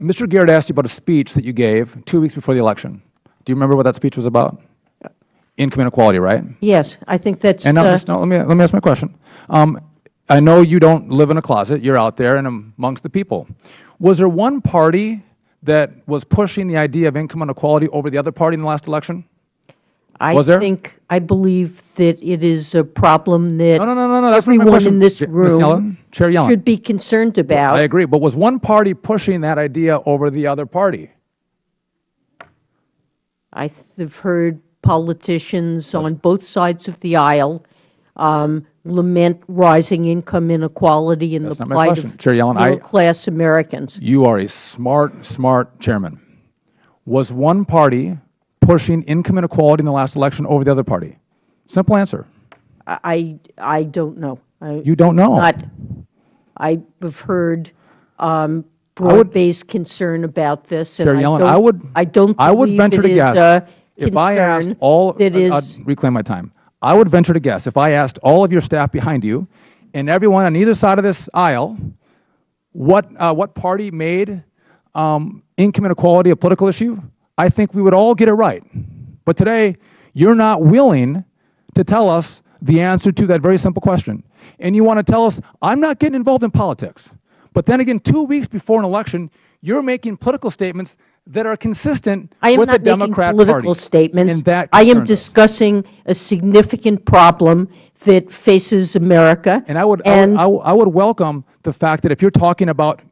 Mr. Garrett asked you about a speech that you gave 2 weeks before the election. Do you remember what that speech was about? Income inequality, right? Yes, I think that's. And now, just, no, let me ask my question. I know you don't live in a closet. You're out there and amongst the people. Was there one party that was pushing the idea of income inequality over the other party in the last election? Was there? I believe that it is a problem that No, that's not my everyone question. in this Ms. room Yellen, Chair Yellen. should be concerned about. I agree, but was one party pushing that idea over the other party? I have heard politicians on both sides of the aisle lament rising income inequality and the plight of Chair Yellen, middle-class Americans. You are a smart chairman. Was one party pushing income inequality in the last election over the other party? Simple answer. I don't know. You don't know? I have heard broad-based concern about this, and Chair Yellen, I would venture to guess, if I asked all, I'll reclaim my time. I would venture to guess, if I asked all of your staff behind you and everyone on either side of this aisle, what party made income inequality a political issue, I think we would all get it right. But today, you're not willing to tell us the answer to that very simple question. And you want to tell us, I'm not getting involved in politics. But then again, 2 weeks before an election, you're making political statements that are consistent with the Democrat Party. I am not making political statements. That I am discussing a significant problem that faces America. And I would welcome the fact that if you're talking about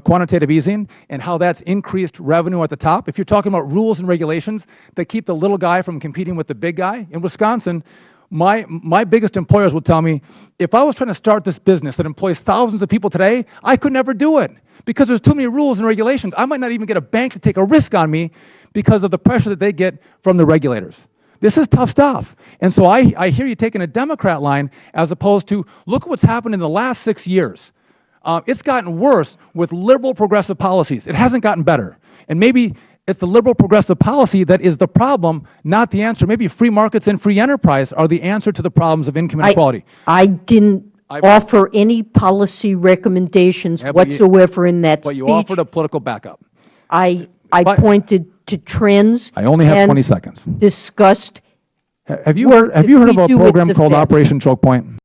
quantitative easing and how that's increased revenue at the top, if you're talking about rules and regulations that keep the little guy from competing with the big guy, in Wisconsin, my biggest employers will tell me, if I was trying to start this business that employs thousands of people today, I could never do it because there's too many rules and regulations. I might not even get a bank to take a risk on me because of the pressure that they get from the regulators. This is tough stuff. And so I hear you taking a Democrat line as opposed to, look at what's happened in the last 6 years. It's gotten worse with liberal progressive policies. It hasn't gotten better. And maybe it's the liberal progressive policy that is the problem, not the answer. Maybe free markets and free enterprise are the answer to the problems of income inequality. I didn't offer any policy recommendations whatsoever in that speech. But you offered a political backup. I pointed to trends. I only have 20 seconds. Discussed. Have you heard of a program called Operation Choke Point?